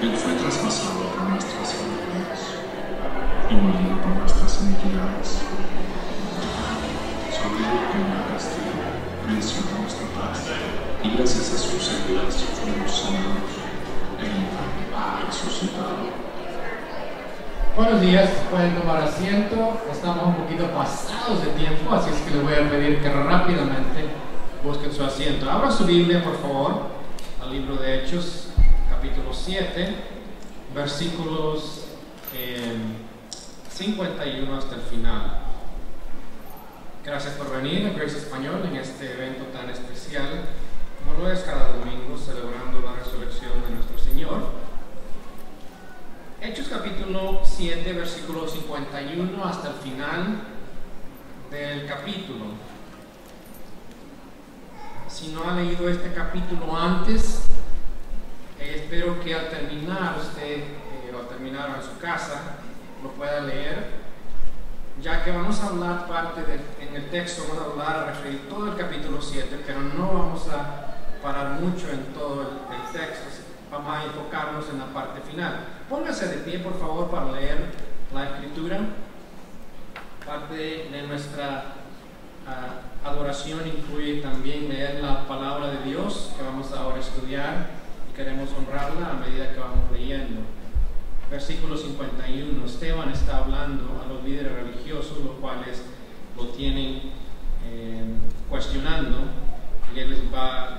Él fue traspasado por nuestras iniquidades y molido por nuestras iniquidades. Sobre él cayó el castigo, precio de nuestra paz, y gracias a sus heridas fuimos sanados. Él ha resucitado. Buenos días, pueden tomar asiento. Estamos un poquito pasados de tiempo, así es que les voy a pedir que rápidamente busquen su asiento. Abra su Biblia, por favor, al libro de Hechos, capítulo 7, versículos 51 hasta el final. Gracias por venir a Grace Español en este evento tan especial, como lo es cada domingo, celebrando la resurrección de nuestro Señor. Hechos capítulo 7, versículo 51 hasta el final del capítulo. Si no ha leído este capítulo antes, espero que al terminar usted, o al terminar en su casa, lo pueda leer, ya que vamos a hablar en el texto, vamos a hablar, a referir todo el capítulo 7, pero no vamos a parar mucho en todo el texto, vamos a enfocarnos en la parte final. Póngase de pie, por favor, para leer la escritura. Parte de nuestra adoración incluye también leer la palabra de Dios, que vamos ahora a estudiar, y queremos honrarla a medida que vamos leyendo. Versículo 51, Esteban está hablando a los líderes religiosos, los cuales lo tienen cuestionando, y él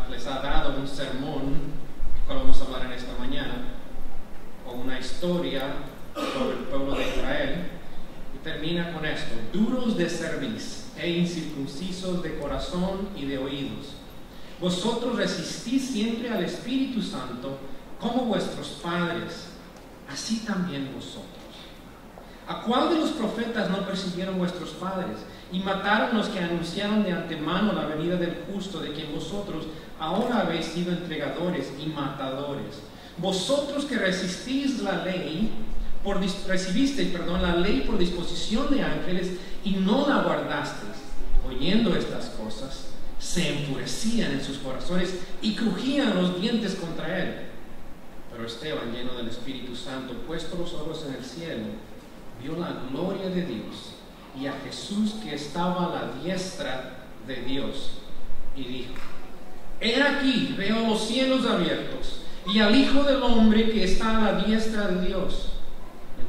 les ha dado un sermón, que vamos a hablar en esta mañana, o una historia sobre el pueblo de Israel, y termina con esto: duros de cerviz e incircuncisos de corazón y de oídos, vosotros resistís siempre al Espíritu Santo como vuestros padres, así también vosotros. ¿A cuál de los profetas no persiguieron vuestros padres y mataron los que anunciaron de antemano la venida del justo, de quien vosotros ahora habéis sido entregadores y matadores? Vosotros que recibisteis la ley por disposición de ángeles y no la guardasteis, oyendo estas cosas, se enfurecían en sus corazones y crujían los dientes contra él. Pero Esteban, lleno del Espíritu Santo, puesto los ojos en el cielo, vio la gloria de Dios y a Jesús que estaba a la diestra de Dios, y dijo: he aquí, veo los cielos abiertos y al Hijo del Hombre que está a la diestra de Dios.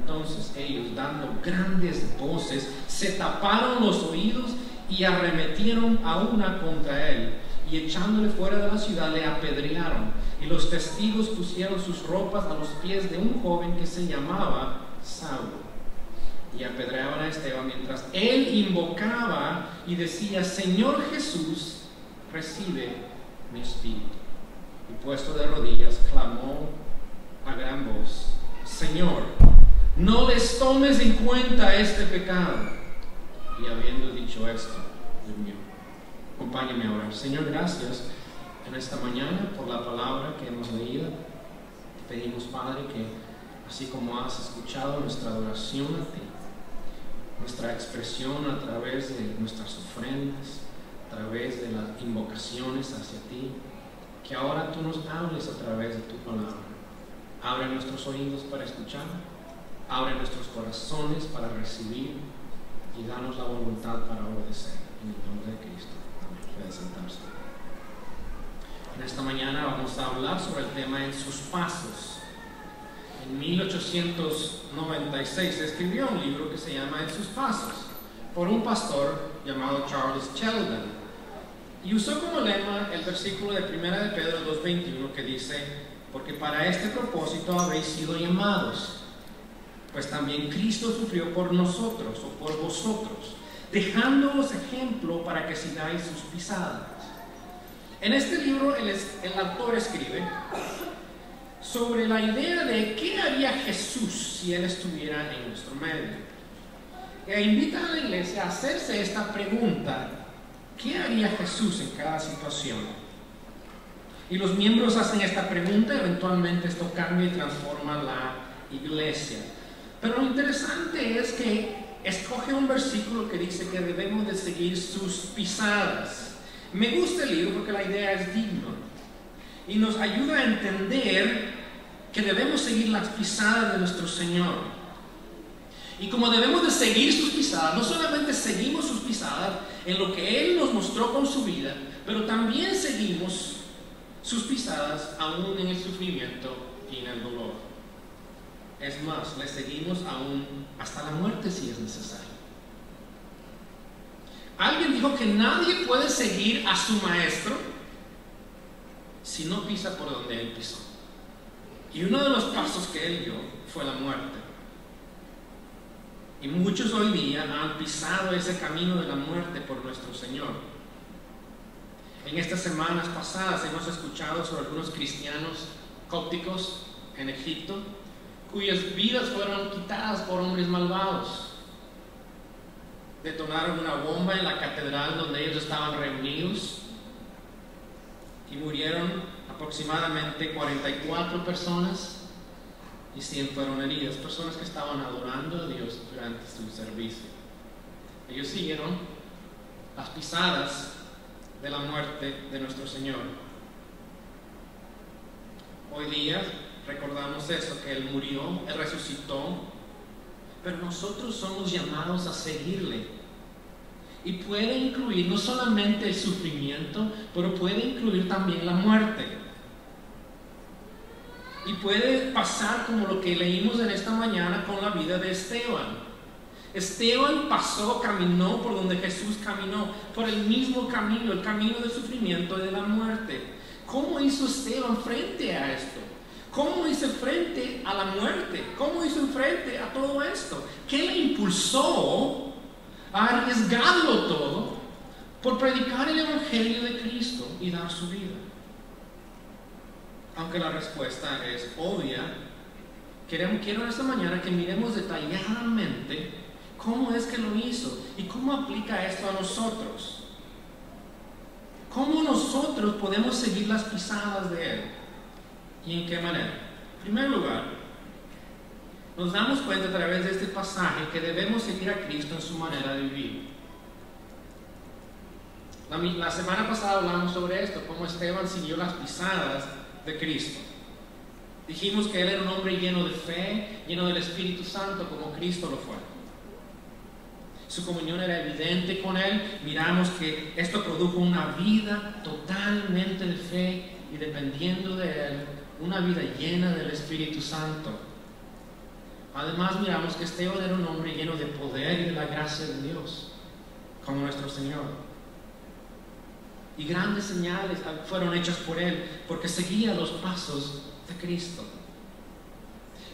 Entonces ellos, dando grandes voces, se taparon los oídos y arremetieron a una contra él, y echándole fuera de la ciudad le apedrearon, y los testigos pusieron sus ropas a los pies de un joven que se llamaba Saulo, y apedreaban a Esteban mientras él invocaba y decía: Señor Jesús, recibe mi espíritu. Y puesto de rodillas clamó a gran voz: Señor, no les tomes en cuenta este pecado. Y habiendo dicho esto, durmió. Acompáñame a orar. Señor, gracias en esta mañana por la palabra que hemos leído. Te pedimos, Padre, que así como has escuchado nuestra adoración a ti, nuestra expresión a través de nuestras ofrendas, a través de las invocaciones hacia ti, que ahora tú nos hables a través de tu palabra. Abre nuestros oídos para escuchar, abre nuestros corazones para recibir, y danos la voluntad para obedecer, en el nombre de Cristo. Amén. Puede sentarse. En esta mañana vamos a hablar sobre el tema En sus pasos. En 1896 se escribió un libro que se llama En sus pasos, por un pastor llamado Charles Sheldon, y usó como lema el versículo de 1 de Pedro 2:21, que dice: porque para este propósito habéis sido llamados, pues también Cristo sufrió por nosotros, o por vosotros, dejándoos ejemplo para que sigáis sus pisadas. En este libro el autor escribe sobre la idea de qué haría Jesús si Él estuviera en nuestro medio, e invita a la iglesia a hacerse esta pregunta: ¿qué haría Jesús en cada situación? Y los miembros hacen esta pregunta, eventualmente esto cambia y transforma la iglesia. Pero lo interesante es que escoge un versículo que dice que debemos de seguir sus pisadas. Me gusta el libro porque la idea es digna y nos ayuda a entender que debemos seguir las pisadas de nuestro Señor. Y como debemos de seguir sus pisadas, no solamente seguimos sus pisadas en lo que Él nos mostró con su vida, pero también seguimos sus pisadas aún en el sufrimiento y en el dolor. Es más, le seguimos aún hasta la muerte si es necesario. Alguien dijo que nadie puede seguir a su maestro si no pisa por donde él pisó. Y uno de los pasos que él dio fue la muerte. Y muchos hoy día han pisado ese camino de la muerte por nuestro Señor. En estas semanas pasadas hemos escuchado sobre algunos cristianos cópticos en Egipto cuyas vidas fueron quitadas por hombres malvados. Detonaron una bomba en la catedral donde ellos estaban reunidos y murieron aproximadamente 44 personas y 100 fueron heridas, personas que estaban adorando a Dios durante su servicio. Ellos siguieron las pisadas de la muerte de nuestro Señor. Hoy día recordamos eso, que Él murió, Él resucitó, pero nosotros somos llamados a seguirle. Y puede incluir no solamente el sufrimiento, pero puede incluir también la muerte. Y puede pasar como lo que leímos en esta mañana con la vida de Esteban. Esteban pasó, caminó por donde Jesús caminó, por el mismo camino, el camino del sufrimiento y de la muerte. ¿Cómo hizo Esteban frente a esto? ¿Cómo hizo frente a la muerte? ¿Cómo hizo frente a todo esto? ¿Qué le impulsó a arriesgarlo todo por predicar el Evangelio de Cristo y dar su vida? Aunque la respuesta es obvia, quiero esta mañana que miremos detalladamente cómo es que lo hizo y cómo aplica esto a nosotros. ¿Cómo nosotros podemos seguir las pisadas de Él? ¿Y en qué manera? En primer lugar, nos damos cuenta a través de este pasaje que debemos seguir a Cristo en su manera de vivir. La semana pasada hablamos sobre esto, cómo Esteban siguió las pisadas de Cristo. Dijimos que él era un hombre lleno de fe, lleno del Espíritu Santo, como Cristo lo fue. Su comunión era evidente con Él. Miramos que esto produjo una vida totalmente de fe y dependiendo de Él, una vida llena del Espíritu Santo. Además miramos que Esteban era un hombre lleno de poder y de la gracia de Dios, como nuestro Señor. Y grandes señales fueron hechas por él, porque seguía los pasos de Cristo.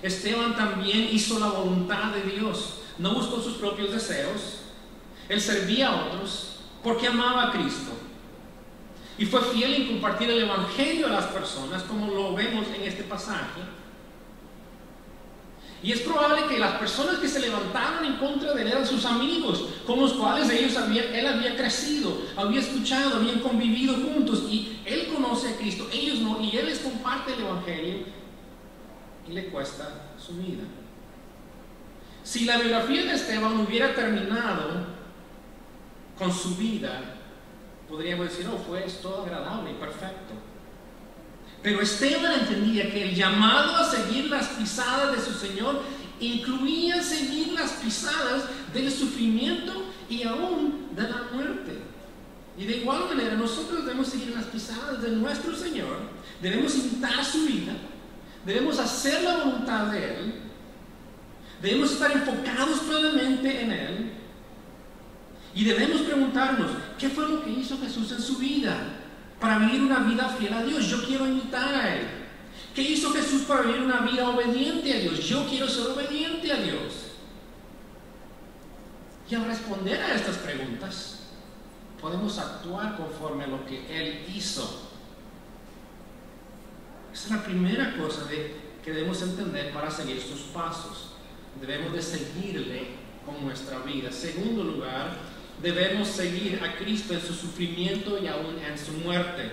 Esteban también hizo la voluntad de Dios, no buscó sus propios deseos, él servía a otros porque amaba a Cristo. Y fue fiel en compartir el Evangelio a las personas, como lo vemos en este pasaje. Y es probable que las personas que se levantaron en contra de él eran sus amigos, con los cuales él había crecido, había escuchado, habían convivido juntos. Y él conoce a Cristo, ellos no, y él les comparte el Evangelio y le cuesta su vida. Si la biografía de Esteban hubiera terminado con su vida, podríamos decir, no, fue todo agradable y perfecto. Pero Esteban entendía que el llamado a seguir las pisadas de su Señor incluía seguir las pisadas del sufrimiento y aún de la muerte. Y de igual manera nosotros debemos seguir las pisadas de nuestro Señor, debemos imitar su vida, debemos hacer la voluntad de Él, debemos estar enfocados plenamente en Él y debemos preguntarnos, ¿qué fue lo que hizo Jesús en su vida para vivir una vida fiel a Dios? Yo quiero imitar a Él. ¿Qué hizo Jesús para vivir una vida obediente a Dios? Yo quiero ser obediente a Dios. Y al responder a estas preguntas, podemos actuar conforme a lo que Él hizo. Esa es la primera cosa que debemos entender para seguir sus pasos. Debemos de seguirle con nuestra vida. Segundo lugar, debemos seguir a Cristo en su sufrimiento y aún en su muerte.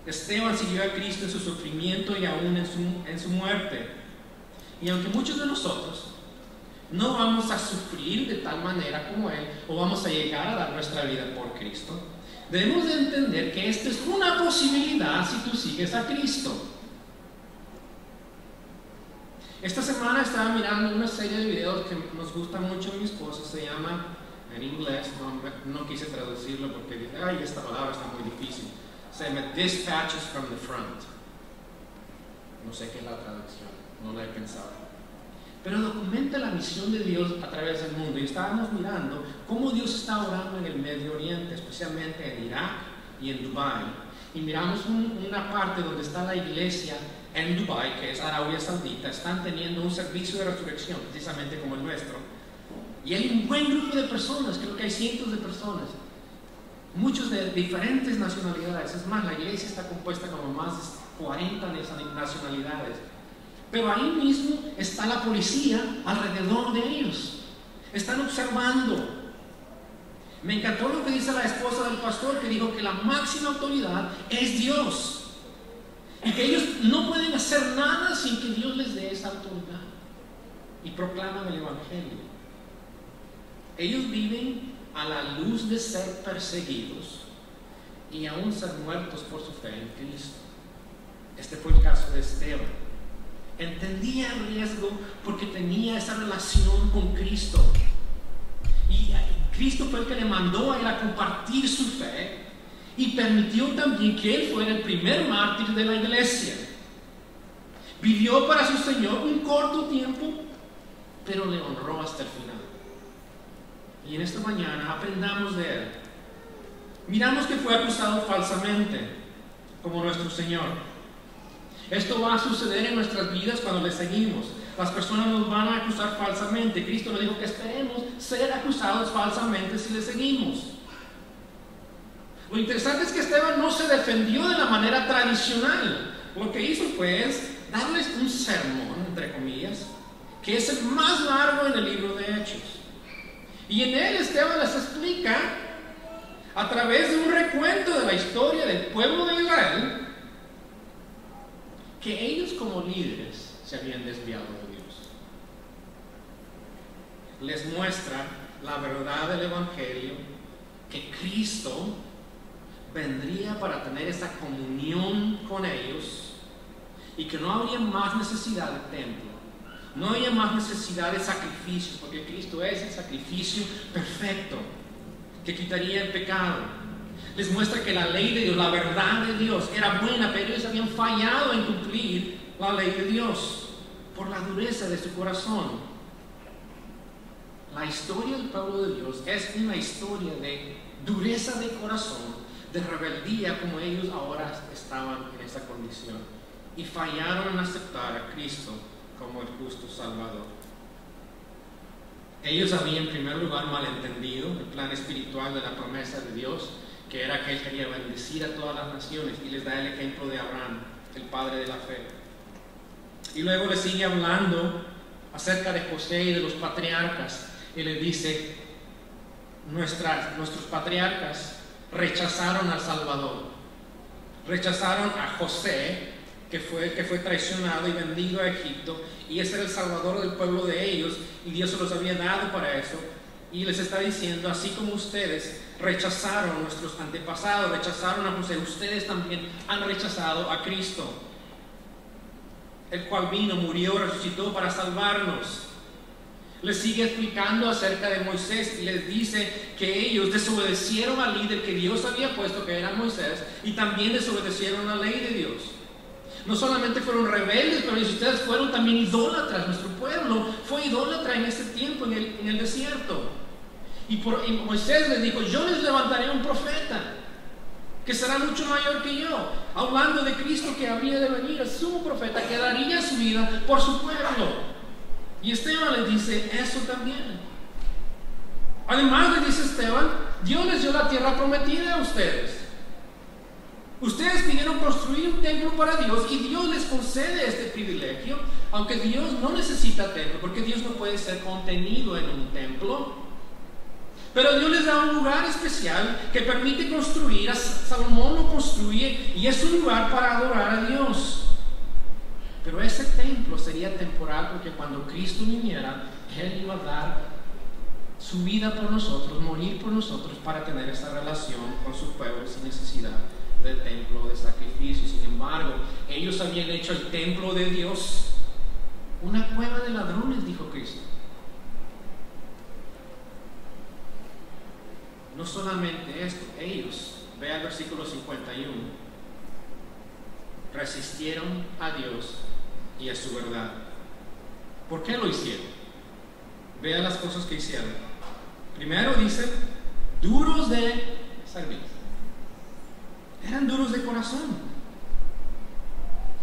Esteban siguió a Cristo en su sufrimiento y aún en su muerte. Y aunque muchos de nosotros No vamos a sufrir de tal manera como Él, o vamos a llegar a dar nuestra vida por Cristo. Debemos de entender que esta es una posibilidad si tú sigues a Cristo. Esta semana estaba mirando una serie de videos que nos gusta mucho a mi esposo, se llama, en inglés, no quise traducirlo porque dije, ay, esta palabra está muy difícil. Se llama Dispatches from the Front. No sé qué es la traducción, no la he pensado. Pero documenta la misión de Dios a través del mundo. Y estábamos mirando cómo Dios está obrando en el Medio Oriente, especialmente en Irak y en Dubái. Y miramos una parte donde está la iglesia en Dubái, que es Arabia Saudita. Están teniendo un servicio de resurrección, precisamente como el nuestro. Y hay un buen grupo de personas, creo que hay cientos de personas. Muchos de diferentes nacionalidades. Es más, la iglesia está compuesta como más de 40 nacionalidades. Pero ahí mismo está la policía alrededor de ellos. Están observando. Me encantó lo que dice la esposa del pastor, que dijo que la máxima autoridad es Dios. Y que ellos no pueden hacer nada sin que Dios les dé esa autoridad. Y proclaman el Evangelio. Ellos viven a la luz de ser perseguidos y aún ser muertos por su fe en Cristo. Este fue el caso de Esteban. Entendía el riesgo porque tenía esa relación con Cristo. Y Cristo fue el que le mandó a él a compartir su fe y permitió también que él fuera el primer mártir de la iglesia. Vivió para su Señor un corto tiempo, pero le honró hasta el final. Y en esta mañana aprendamos de él. Miramos que fue acusado falsamente, como nuestro Señor. Esto va a suceder en nuestras vidas cuando le seguimos. Las personas nos van a acusar falsamente. Cristo nos dijo que esperemos ser acusados falsamente si le seguimos. Lo interesante es que Esteban no se defendió de la manera tradicional. Lo que hizo fue darles un sermón, entre comillas, que es el más largo en el libro de Hechos. Y en él Esteban les explica, a través de un recuento de la historia del pueblo de Israel, que ellos como líderes se habían desviado de Dios. Les muestra la verdad del Evangelio, que Cristo vendría para tener esa comunión con ellos y que no habría más necesidad de templo, no habría más necesidad de sacrificios, porque Cristo es el sacrificio perfecto que quitaría el pecado. Les muestra que la ley de Dios, la verdad de Dios era buena, pero ellos habían fallado en cumplir la ley de Dios por la dureza de su corazón. La historia del pueblo de Dios es una historia de dureza de corazón, de rebeldía, como ellos ahora estaban en esa condición y fallaron en aceptar a Cristo como el justo Salvador. Ellos habían en primer lugar malentendido el plan espiritual de la promesa de Dios, que era que Él quería bendecir a todas las naciones, y les da el ejemplo de Abraham, el padre de la fe. Y luego les sigue hablando acerca de José y de los patriarcas, y les dice, nuestros patriarcas rechazaron al Salvador, rechazaron a José, que fue traicionado y vendido a Egipto, y ese era el Salvador del pueblo de ellos, y Dios se los había dado para eso. Y les está diciendo, así como ustedes rechazaron, nuestros antepasados rechazaron a José, ustedes también han rechazado a Cristo, el cual vino, murió, resucitó para salvarnos. Les sigue explicando acerca de Moisés y les dice que ellos desobedecieron al líder que Dios había puesto, que era Moisés, y también desobedecieron la ley de Dios. No solamente fueron rebeldes, pero ustedes fueron también idólatras. Nuestro pueblo fue idólatra en ese tiempo, en el desierto. Y Moisés les dijo, yo les levantaré un profeta que será mucho mayor que yo, hablando de Cristo que habría de venir, el sumo profeta que daría su vida por su pueblo. Y Esteban les dice eso también. Además les dice Esteban, Dios les dio la tierra prometida a ustedes. Ustedes pidieron construir un templo para Dios y Dios les concede este privilegio, aunque Dios no necesita templo, porque Dios no puede ser contenido en un templo. Pero Dios les da un lugar especial que permite construir. Salomón lo construye y es un lugar para adorar a Dios. Pero ese templo sería temporal, porque cuando Cristo viniera, Él iba a dar su vida por nosotros, morir por nosotros para tener esa relación con su pueblo sin necesidad de templo, de sacrificio. Sin embargo, ellos habían hecho el templo de Dios una cueva de ladrones, dijo Cristo. No solamente esto, ellos, vea el versículo 51, resistieron a Dios y a su verdad. ¿Por qué lo hicieron? Vea las cosas que hicieron. Primero dice, duros de servir. Eran duros de corazón.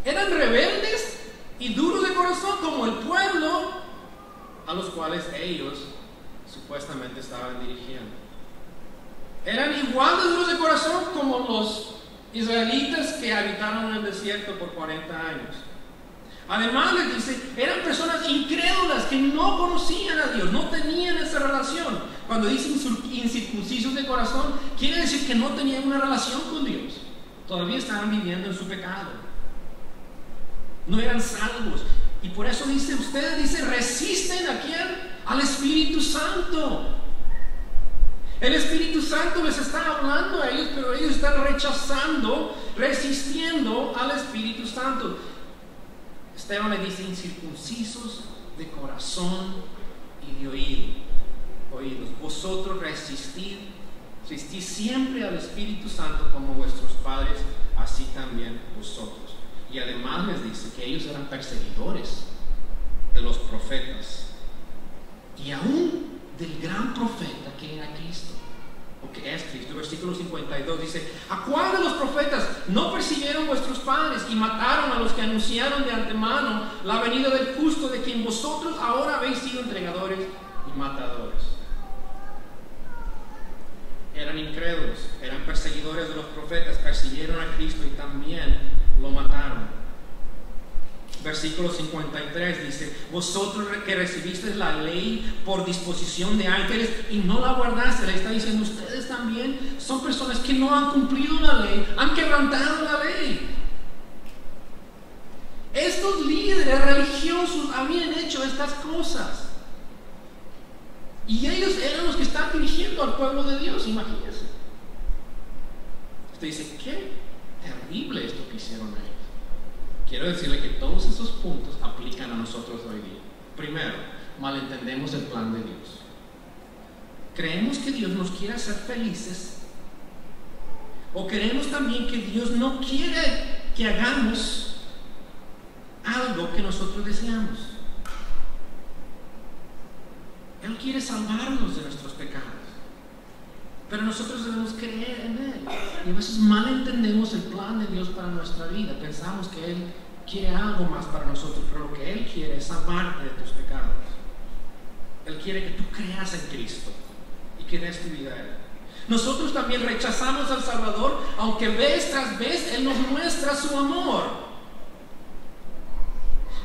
Eran rebeldes y duros de corazón como el pueblo a los cuales ellos supuestamente estaban dirigiendo. Eran igual de duros de corazón como los israelitas que habitaron en el desierto por 40 años. Además les dice, eran personas incrédulas que no conocían a Dios, no tenían esa relación. Cuando dice incircuncisos de corazón, quiere decir que no tenían una relación con Dios. Todavía estaban viviendo en su pecado. No eran salvos. Y por eso dice, ustedes dice, resisten ¿a quién? Al Espíritu Santo. El Espíritu Santo les está hablando a ellos, pero ellos están rechazando, resistiendo al Espíritu Santo. Esteban le dice, incircuncisos de corazón y de oídos. Vosotros resistid siempre al Espíritu Santo como vuestros padres, así también vosotros. Y además les dice que ellos eran perseguidores de los profetas y aún del gran profeta que era Cristo, o que es Cristo. Versículo 52 dice, ¿a cuál de los profetas no persiguieron vuestros padres y mataron a los que anunciaron de antemano la venida del justo, de quien vosotros ahora habéis sido entregadores y matadores? Eran incrédulos, eran perseguidores de los profetas, persiguieron a Cristo y también lo mataron. Versículo 53 dice, vosotros que recibisteis la ley por disposición de ángeles y no la guardaste. Le está diciendo, ustedes también son personas que no han cumplido la ley, han quebrantado la ley. Estos líderes religiosos habían hecho estas cosas y ellos eran los que están dirigiendo al pueblo de Dios. Imagínense. Usted dice, qué terrible esto que hicieron ellos. Quiero decirle que todos esos puntos aplican a nosotros hoy día. Primero, malentendemos el plan de Dios. Creemos que Dios nos quiere hacer felices, o creemos también que Dios no quiere que hagamos algo que nosotros deseamos. Él quiere salvarnos de nuestros pecados, pero nosotros debemos creer en Él. Y a veces malentendemos el plan de Dios para nuestra vida. Pensamos que Él quiere algo más para nosotros, pero lo que Él quiere es salvarte de tus pecados. Él quiere que tú creas en Cristo y que des tu vida a Él. Nosotros también rechazamos al Salvador, aunque vez tras vez Él nos muestra su amor.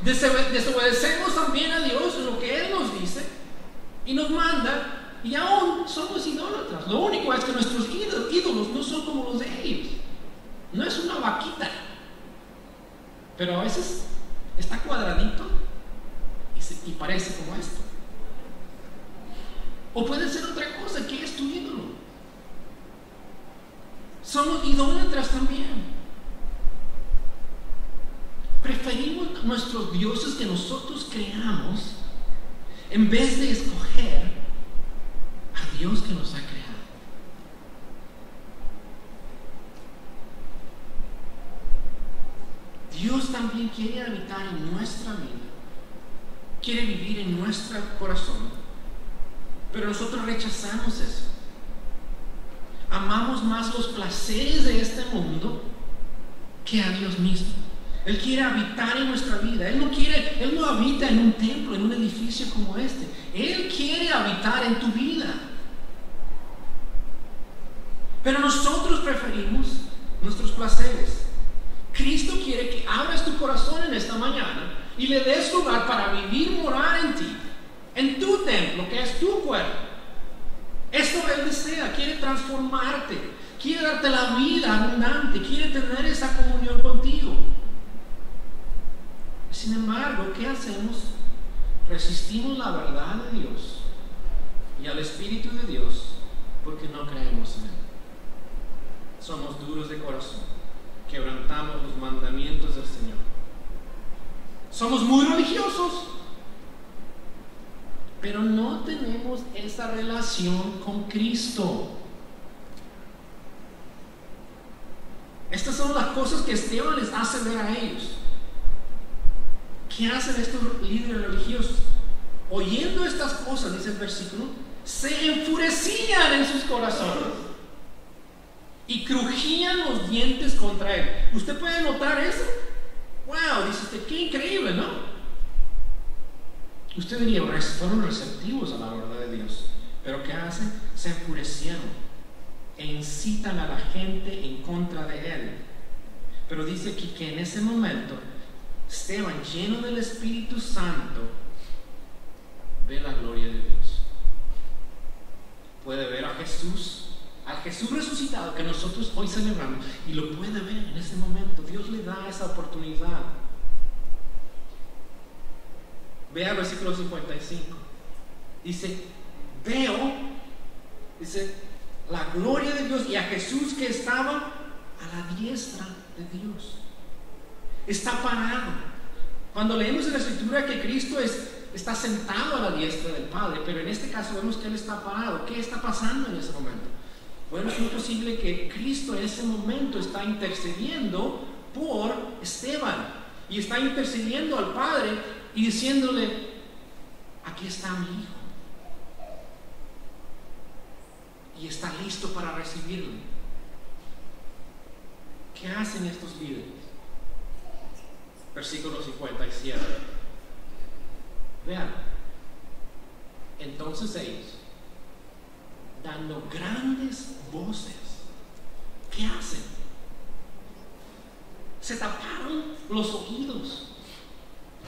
Desobedecemos también a Dios en lo que Él nos dice y nos manda. Y aún somos idólatras. Lo único es que nuestros ídolos no son como los de ellos. No es una vaquita, pero a veces está cuadradito y parece como esto. O puede ser otra cosa que es tu ídolo. Somos idólatras también. Preferimos nuestros dioses que nosotros creamos en vez de escoger a Dios que nos ha creado. Dios también quiere habitar en nuestra vida, quiere vivir en nuestro corazón, pero nosotros rechazamos eso. Amamos más los placeres de este mundo que a Dios mismo. Él quiere habitar en nuestra vida. Él no habita en un templo, en un edificio como este. Él quiere habitar en tu vida. Pero nosotros preferimos nuestros placeres. Cristo quiere que abras tu corazón en esta mañana y le des lugar para vivir, morar en ti, en tu templo, que es tu cuerpo. Esto Él desea, quiere transformarte, quiere darte la vida abundante, quiere tener esa comunión contigo. Sin embargo, ¿qué hacemos? resistimos la verdad de Dios y al Espíritu de Dios porque no creemos en Él. Somos duros de corazón, quebrantamos los mandamientos del Señor. Somos muy religiosos, pero no tenemos esa relación con Cristo. Estas son las cosas que Esteban les hace ver a ellos. ¿Qué hacen estos líderes religiosos? Oyendo estas cosas, dice el versículo, se enfurecían en sus corazones y crujían los dientes contra él. ¿Usted puede notar eso? ¡Wow! Dice usted, qué increíble, ¿no? Usted diría, fueron receptivos a la verdad de Dios. Pero ¿qué hacen? Se enfurecieron e incitan a la gente en contra de él. Pero dice aquí que en ese momento Esteban, lleno del Espíritu Santo, ve la gloria de Dios. Puede ver a Jesús, al Jesús resucitado que nosotros hoy celebramos, y lo puede ver en ese momento. Dios le da esa oportunidad. Vea el versículo 55. Dice, veo, dice, la gloria de Dios y a Jesús que estaba a la diestra de Dios. Está parado. Cuando leemos en la Escritura que Cristo está sentado a la diestra del Padre, pero en este caso vemos que Él está parado. ¿Qué está pasando en ese momento? Bueno, es muy posible que Cristo en ese momento está intercediendo por Esteban y está intercediendo al Padre y diciéndole, aquí está mi hijo y está listo para recibirlo. ¿Qué hacen estos líderes? Versículo 57. Vean, entonces ellos, dando grandes voces, ¿qué hacen? Se taparon los oídos.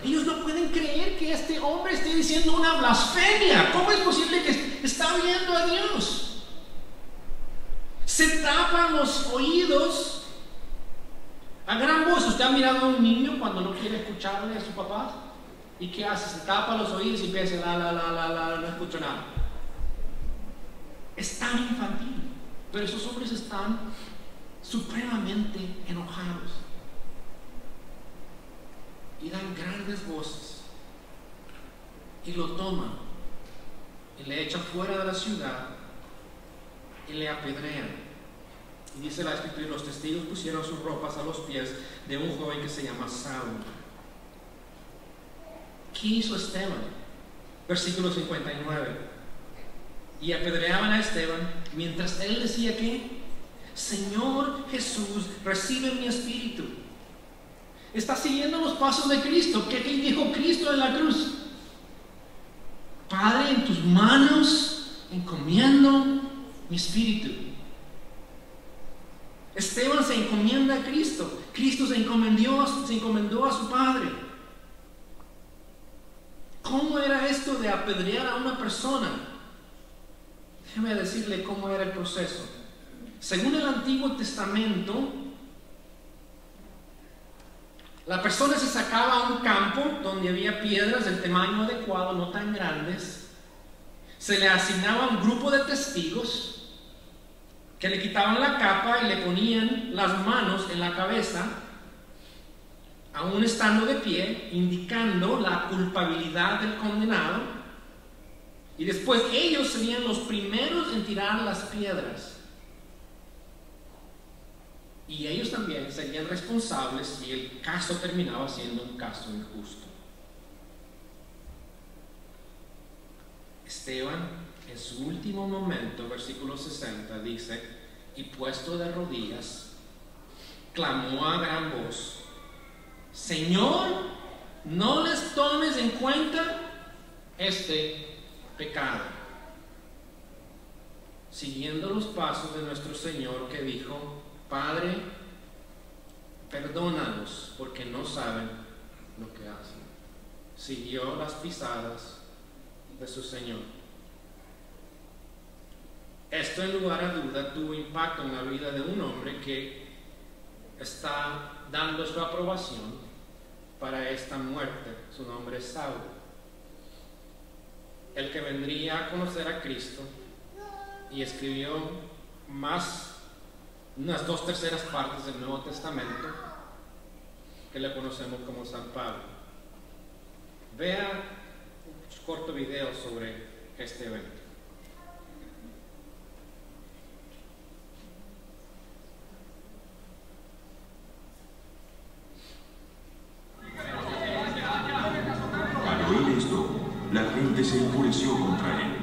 Ellos no pueden creer que este hombre esté diciendo una blasfemia. ¿Cómo es posible que está viendo a Dios? Se tapan los oídos a gran voz. ¿Usted ha mirado a un niño cuando no quiere escucharle a su papá? ¿Y qué hace? Se tapa los oídos y empieza no escucho nada. Es tan infantil. Pero esos hombres están supremamente enojados y dan grandes voces y lo toman y le echan fuera de la ciudad y le apedrean. Y dice la Escritura, los testigos pusieron sus ropas a los pies de un joven que se llama Saulo. ¿Qué hizo Esteban? Versículo 59. Y apedreaban a Esteban mientras él decía que, Señor Jesús, recibe mi espíritu. Está siguiendo los pasos de Cristo. ¿Qué dijo Cristo en la cruz? Padre, en tus manos encomiendo mi espíritu. Esteban se encomienda a Cristo. Cristo se encomendó a su Padre. ¿Cómo era esto de apedrear a una persona? Déjeme decirle cómo era el proceso. Según el Antiguo Testamento, la persona se sacaba a un campo donde había piedras del tamaño adecuado, no tan grandes. Se le asignaba un grupo de testigos que le quitaban la capa y le ponían las manos en la cabeza, aún estando de pie, indicando la culpabilidad del condenado. Y después ellos serían los primeros en tirar las piedras. Y ellos también serían responsables si el caso terminaba siendo un caso injusto. Esteban, en su último momento, versículo 60, dice, y puesto de rodillas, clamó a gran voz, Señor, no les tomes en cuenta este pecado. Siguiendo los pasos de nuestro Señor, que dijo, Padre, perdónalos porque no saben lo que hacen. Siguió las pisadas de su Señor. Esto, en lugar a duda, tuvo impacto en la vida de un hombre que está dando su aprobación para esta muerte. Su nombre es Saulo. el que vendría a conocer a Cristo y escribió unas 2/3 partes del Nuevo Testamento, que le conocemos como San Pablo. Vea un corto video sobre este evento. Al oír esto, la gente se enfureció contra él.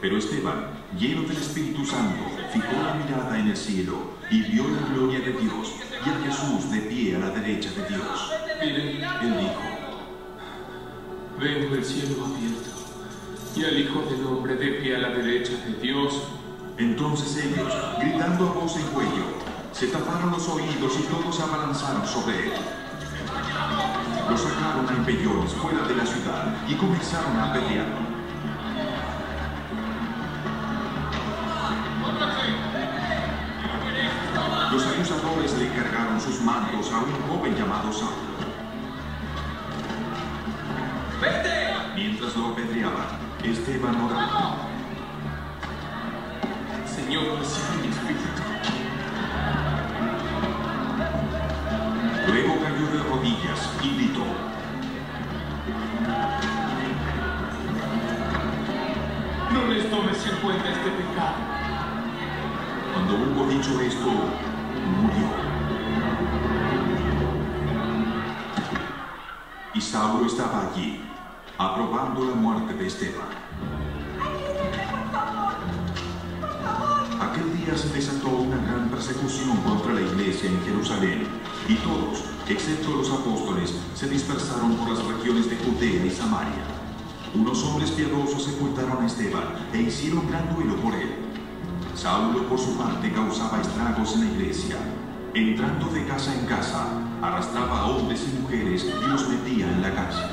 Pero Esteban, lleno del Espíritu Santo, fijó la mirada en el cielo y vio la gloria de Dios y a Jesús de pie a la derecha de Dios. Miren, Él dijo: veo el cielo abierto y al Hijo del Hombre de pie a la derecha de Dios. Entonces ellos, gritando a voz en cuello, se taparon los oídos y todos se abalanzaron sobre él. Lo sacaron a empellones fuera de la ciudad y comenzaron a apedrearlo. Los acusadores le cargaron sus mantos a un joven llamado Saulo. Mientras lo apedreaban, Esteban oraba: Señor, recibe mi espíritu. Luego cayó de rodillas y gritó: No les tomes en cuenta este pecado. Cuando hubo dicho esto, murió. Y Saulo estaba allí, aprobando la muerte de Esteban. Aquel día se desató una gran persecución contra la iglesia en Jerusalén, y todos, excepto los apóstoles, se dispersaron por las regiones de Judea y Samaria. Unos hombres piadosos sepultaron a Esteban e hicieron gran duelo por él. Saulo, por su parte, causaba estragos en la iglesia. Entrando de casa en casa, arrastraba a hombres y mujeres y los metía en la cárcel.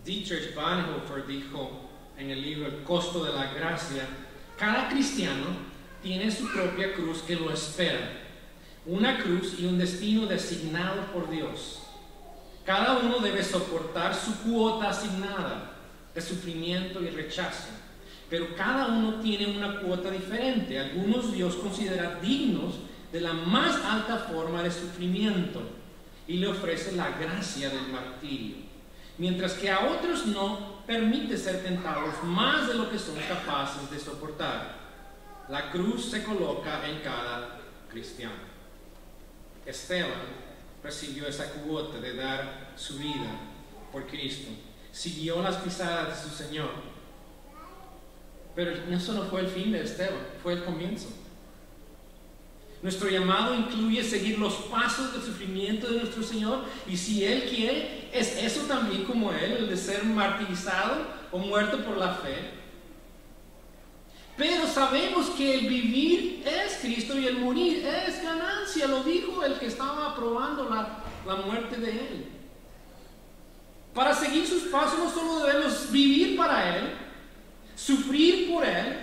Dietrich Bonhoeffer dijo en el libro El costo de la gracia: cada cristiano tiene su propia cruz que lo espera, una cruz y un destino designado por Dios. Cada uno debe soportar su cuota asignada de sufrimiento y rechazo, pero cada uno tiene una cuota diferente. Algunos Dios considera dignos de la más alta forma de sufrimiento y le ofrece la gracia del martirio, mientras que a otros no permite ser tentados más de lo que son capaces de soportar. La cruz se coloca en cada cristiano. Esteban recibió esa cuota de dar su vida por Cristo, siguió las pisadas de su Señor. Pero eso no fue el fin de Esteban, fue el comienzo. Nuestro llamado incluye seguir los pasos del sufrimiento de nuestro Señor, y si Él quiere, es eso también como Él, el de ser martirizado o muerto por la fe. Pero sabemos que el vivir es Cristo y el morir es ganancia, lo dijo el que estaba aprobando la muerte de Él. Para seguir sus pasos no solo debemos vivir para Él, sufrir por Él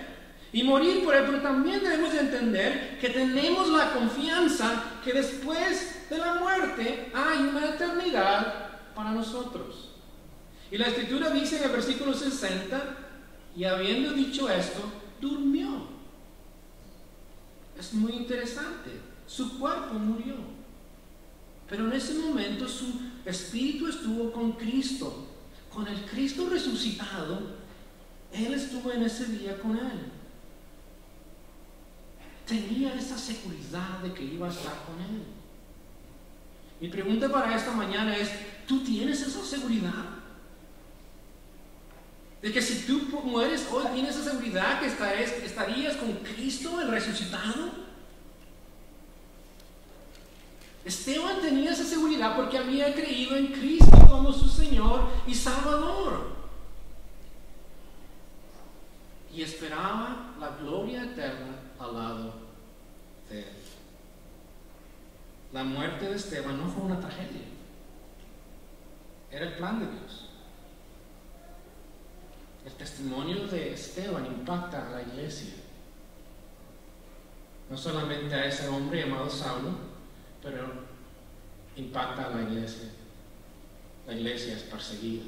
y morir por Él, pero también debemos de entender que tenemos la confianza que después de la muerte hay una eternidad para nosotros. Y la Escritura dice en el versículo 60, y habiendo dicho esto, durmió. Es muy interesante, su cuerpo murió, pero en ese momento su espíritu estuvo con Cristo, con el Cristo resucitado. Él estuvo en ese día con Él. Tenía esa seguridad de que iba a estar con Él. Mi pregunta para esta mañana es: ¿tú tienes esa seguridad? De que si tú mueres hoy, ¿tienes esa seguridad que estarías con Cristo, el resucitado? Esteban tenía esa seguridad porque había creído en Cristo como su Señor y Salvador. Y esperaba la gloria eterna al lado de Él. La muerte de Esteban no fue una tragedia. Era el plan de Dios. El testimonio de Esteban impacta a la iglesia. No solamente a ese hombre llamado Saulo, pero impacta a la iglesia. La iglesia es perseguida.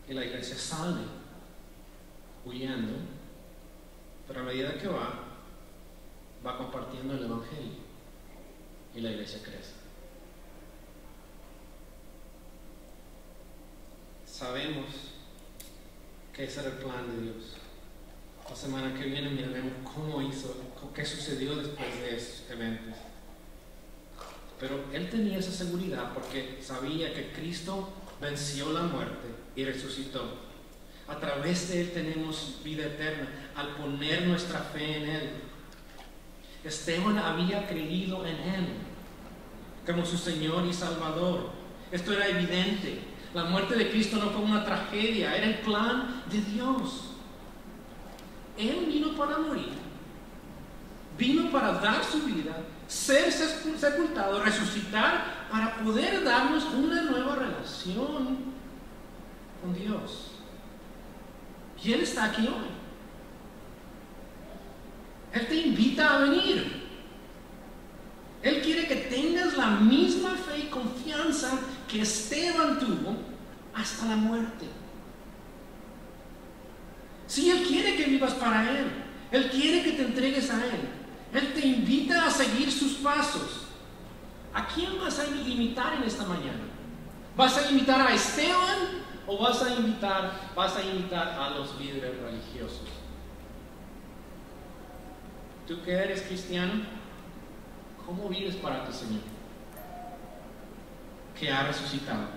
Y la iglesia sale huyendo, pero a medida que va compartiendo el evangelio y la iglesia crece. Sabemos que ese era el plan de Dios. La semana que viene miraremos qué sucedió después de esos eventos. Pero él tenía esa seguridad porque sabía que Cristo venció la muerte y resucitó. A través de él tenemos vida eterna al poner nuestra fe en él. Esteban había creído en él como su Señor y Salvador. Esto era evidente. La muerte de Cristo no fue una tragedia, era el plan de Dios. Él vino para morir, vino para dar su vida, ser sepultado, resucitar, para poder darnos una nueva relación con Dios. Y Él está aquí hoy. Él te invita a venir. Él quiere que tengas la misma fe y confianza que Esteban tuvo hasta la muerte. Si Él quiere que vivas para Él, Él quiere que te entregues a Él. Él te invita a seguir sus pasos. ¿A quién vas a imitar en esta mañana? ¿Vas a imitar a Esteban o vas a imitar a los líderes religiosos? ¿Tú que eres cristiano? ¿Cómo vives para tu Señor? Que ha resucitado.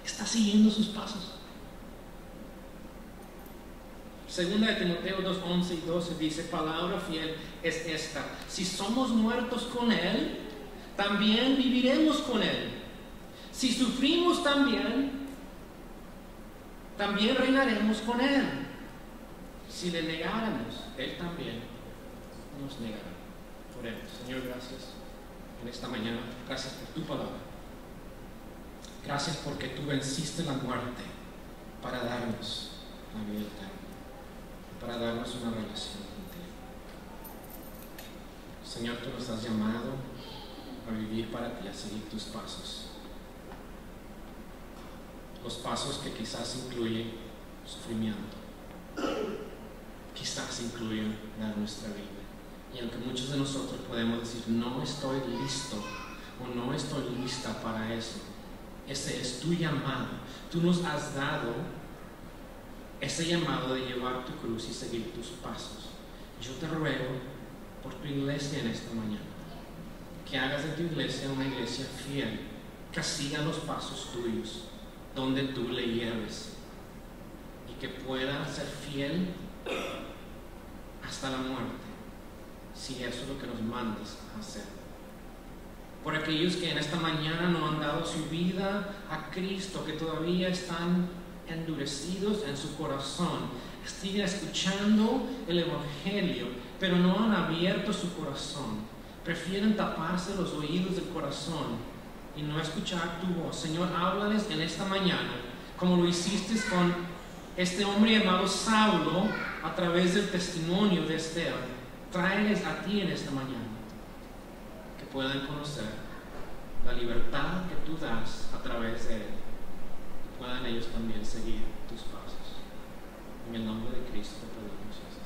¿Estás siguiendo sus pasos? Segunda de Timoteo 2:11 y 12 dice: palabra fiel es esta: si somos muertos con Él, también viviremos con Él. Si sufrimos también reinaremos con Él. Si le negáramos, Él también nos negará. Oremos. Señor, gracias en esta mañana. Gracias por tu palabra. Gracias porque tú venciste la muerte para darnos la vida eterna, para darnos una relación contigo. Señor, tú nos has llamado a vivir para ti, a seguir tus pasos. Los pasos que quizás incluyen sufrimiento, quizás incluyen dar nuestra vida. Y aunque muchos de nosotros podemos decir: no estoy listo o no estoy lista para eso, ese es tu llamado. Tú nos has dado ese llamado de llevar tu cruz y seguir tus pasos. Yo te ruego por tu iglesia en esta mañana, que hagas de tu iglesia una iglesia fiel, que siga los pasos tuyos, donde tú le lleves, y que pueda ser fiel hasta la muerte, si eso es lo que nos mandas a hacer. Por aquellos que en esta mañana no han dado su vida a Cristo, que todavía están endurecidos en su corazón, siguen escuchando el Evangelio, pero no han abierto su corazón, prefieren taparse los oídos del corazón y no escuchar tu voz. Señor, háblales en esta mañana, como lo hiciste con este hombre llamado Saulo a través del testimonio de Esteban. Tráeles a ti en esta mañana, que puedan conocer la libertad que tú das a través de él, puedan ellos también seguir tus pasos. En el nombre de Cristo te pedimos esto.